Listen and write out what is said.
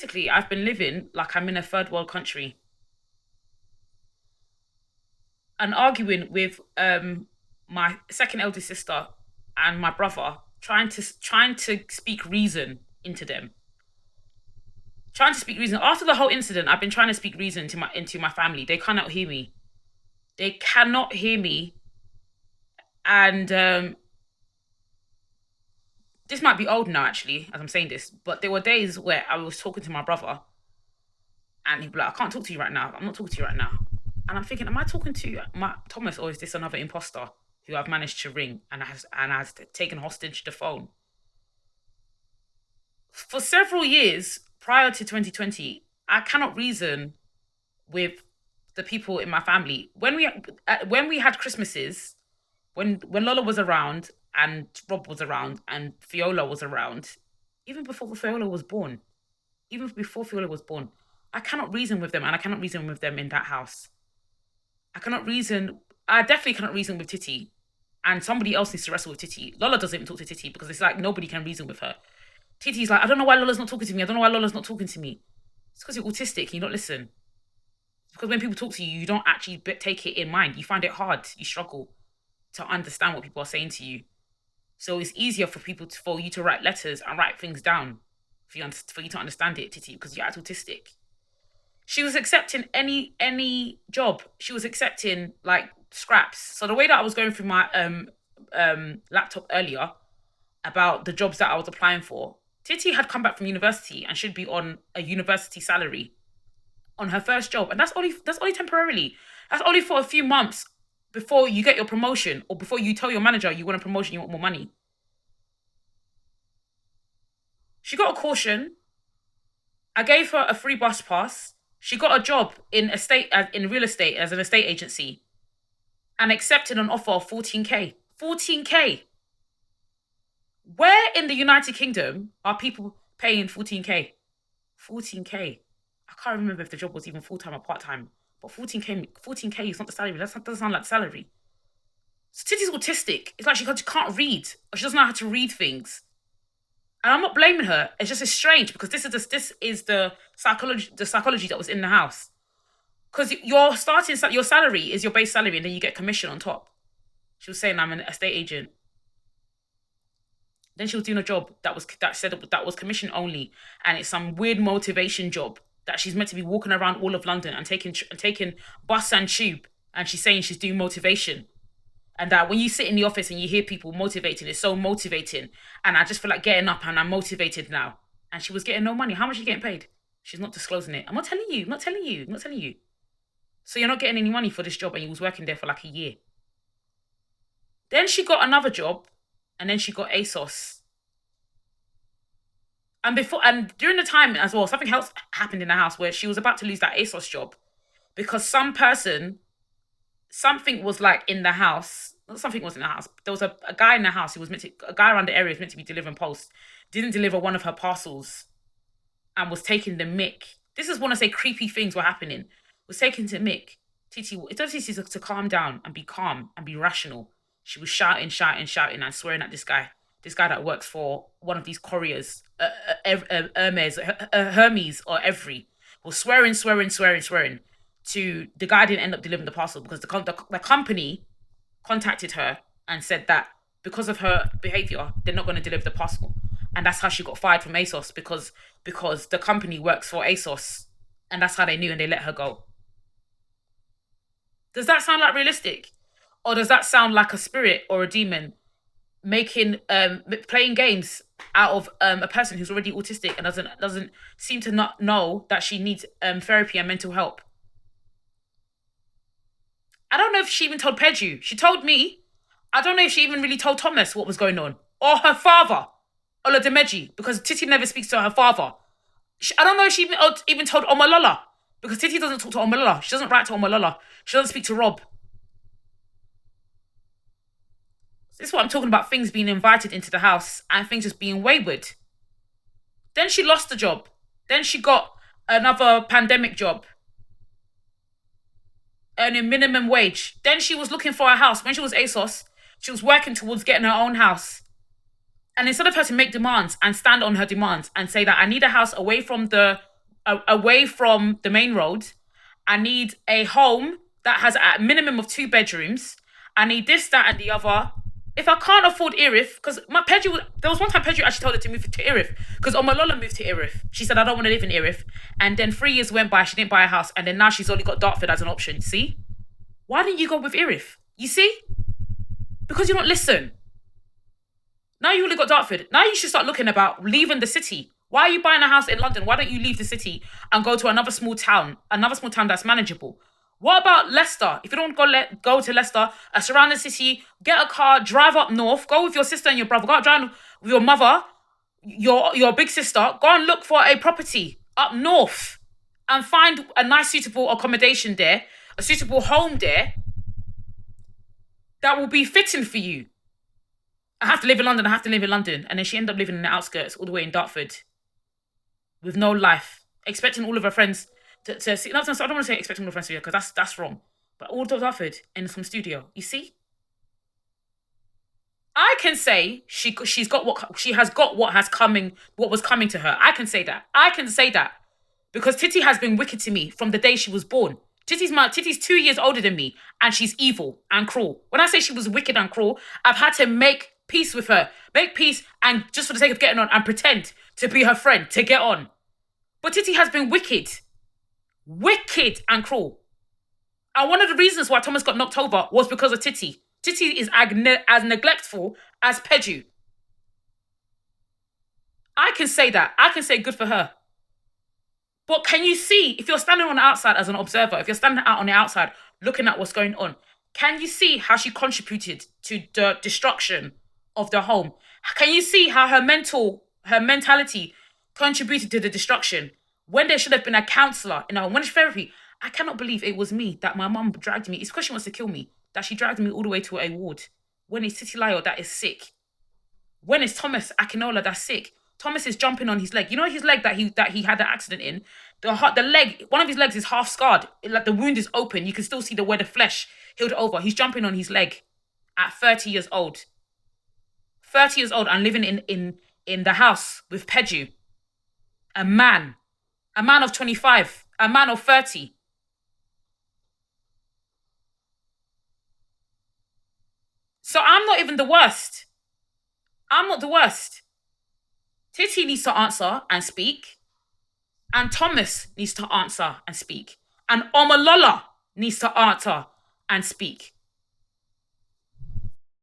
basically, I've been living like I'm in a third world country and arguing with my second eldest sister and my brother, trying to speak reason into them. Trying to speak reason. After the whole incident, I've been trying to speak reason into my family. They cannot hear me. They cannot hear me. And this might be old now, actually, as I'm saying this, but there were days where I was talking to my brother and he'd be like, I can't talk to you right now. I'm not talking to you right now. And I'm thinking, am I talking to my Thomas, or is this another imposter who I've managed to ring and has taken hostage the phone? For several years prior to 2020, I cannot reason with the people in my family. When we had Christmases, when Lola was around and Rob was around and Fiola was around, even before Fiola was born, even before Fiola was born, I cannot reason with them, and I cannot reason with them in that house. I cannot reason. I definitely cannot reason with Titi, and somebody else needs to wrestle with Titi. Lola doesn't even talk to Titi because it's like nobody can reason with her. Titi's like, I don't know why Lola's not talking to me. I don't know why Lola's not talking to me. It's because you're autistic and you don't listen. It's because when people talk to you, you don't actually take it in mind. You find it hard. You struggle to understand what people are saying to you. So it's easier for you to write letters and write things down for you to understand it, Titi, because you're autistic. She was accepting any job. She was accepting like scraps. So the way that I was going through my laptop earlier about the jobs that I was applying for, Titi had come back from university and should be on a university salary on her first job, and that's only temporarily. That's only for a few months before you get your promotion or before you tell your manager you want a promotion, you want more money. She got a caution. I gave her a free bus pass. She got a job in real estate as an estate agency and accepted an offer of 14K. 14K. Where in the United Kingdom are people paying 14K? 14K. I can't remember if the job was even full time or part time, but 14K is not the salary. That doesn't sound like salary. So Titi's autistic. It's like she can't read, or she doesn't know how to read things. And I'm not blaming her. It's strange because this is the psychology that was in the house. Because your salary is your base salary, and then you get commission on top. She was saying I'm an estate agent. Then she was doing a job that was commission only, and it's some weird motivation job that she's meant to be walking around all of London and taking bus and tube, and she's saying she's doing motivation, and that when you sit in the office and you hear people motivating, it's so motivating, and I just feel like getting up and I'm motivated now. And she was getting no money. How much are you getting paid? She's not disclosing it. I'm not telling you. I'm not telling you. I'm not telling you. So you're not getting any money for this job, and you was working there for like a year. Then she got another job, and then she got ASOS. And during the time as well, something else happened in the house where she was about to lose that ASOS job because something was like in the house. Not something was in the house. There was a guy in the house who was a guy around the area was meant to be delivering post, didn't deliver one of her parcels, and was taking the mick. This is when I say creepy things were happening. Was taking to mick. Titi, it's obviously to calm down and be calm and be rational. She was shouting, shouting, shouting, and swearing at this guy. This guy that works for one of these couriers, Hermes or Every, was swearing, swearing, swearing, swearing. To the guy didn't end up delivering the parcel because the company contacted her and said that because of her behavior, they're not going to deliver the parcel, and that's how she got fired from ASOS because the company works for ASOS, and that's how they knew, and they let her go. Does that sound like realistic, or does that sound like a spirit or a demon making playing games out of a person who's already autistic and doesn't seem to not know that she needs therapy and mental help? I don't know if she even told Pedro. She told me. I don't know if she even really told Thomas what was going on. Or her father, Oladimeji, because Titi never speaks to her father. I don't know if she even told Omalola, because Titi doesn't talk to Omalola. She doesn't write to Omalola. She doesn't speak to Rob. This is what I'm talking about, things being invited into the house and things just being wayward. Then she lost the job. Then she got another pandemic job, earning minimum wage. Then she was looking for a house. When she was ASOS, she was working towards getting her own house. And instead of her to make demands and stand on her demands and say that I need a house away from the away from the main road. I need a home that has a minimum of 2 bedrooms. I need this, that, and the other. If I can't afford Irif, because my Pedro, there was one time Pedro actually told her to move to Irif, because Omalola moved to Irif. She said, I don't want to live in Irif. And then 3 years went by, she didn't buy a house, and then now she's only got Dartford as an option. See? Why didn't you go with Irif? You see? Because you don't listen. Now you only got Dartford. Now you should start looking about leaving the city. Why are you buying a house in London? Why don't you leave the city and go to another small town that's manageable? What about Leicester? If you don't go to Leicester, a surrounding city, get a car, drive up north, go with your sister and your brother, go out drive with your mother, your big sister, go and look for a property up north and find a nice suitable accommodation there, a suitable home there that will be fitting for you. I have to live in London, I have to live in London. And then she ended up living in the outskirts, all the way in Dartford, with no life, expecting all of her friends to see. No, I don't want to say expecting all of her friends to see her, because that's wrong. But all of Dartford in some studio, you see? I can say she's got what she has got what was coming to her. I can say that. I can say that because Titi has been wicked to me from the day she was born. Titi's 2 years older than me, and she's evil and cruel. When I say she was wicked and cruel, I've had to make peace with her, make peace, and just for the sake of getting on, and pretend to be her friend to get on. But Titi has been wicked and cruel. And one of the reasons why Thomas got knocked over was because of Titi. Titi is as neglectful as Peju. I can say that. I can say good for her. But can you see, if you're standing on the outside as an observer, if you're standing out on the outside looking at what's going on, can you see how she contributed to the destruction of the home? Can you see how her mentality contributed to the destruction when there should have been a counselor in her home? When it's therapy, I cannot believe it was me that my mum dragged me. It's because she wants to kill me that she dragged me all the way to a ward. When it's Titilayo that is sick. When it's Thomas Akinola that's sick. Thomas is jumping on his leg. You know his leg that he had the accident in? The leg, one of his legs is half scarred. Like the wound is open. You can still see where the flesh healed over. He's jumping on his leg at 30 years old. 30 years old and living in the house with Peju. A man of 25, a man of 30. So I'm not even the worst. I'm not the worst. Titi needs to answer and speak. And Thomas needs to answer and speak. And Omalola needs to answer and speak.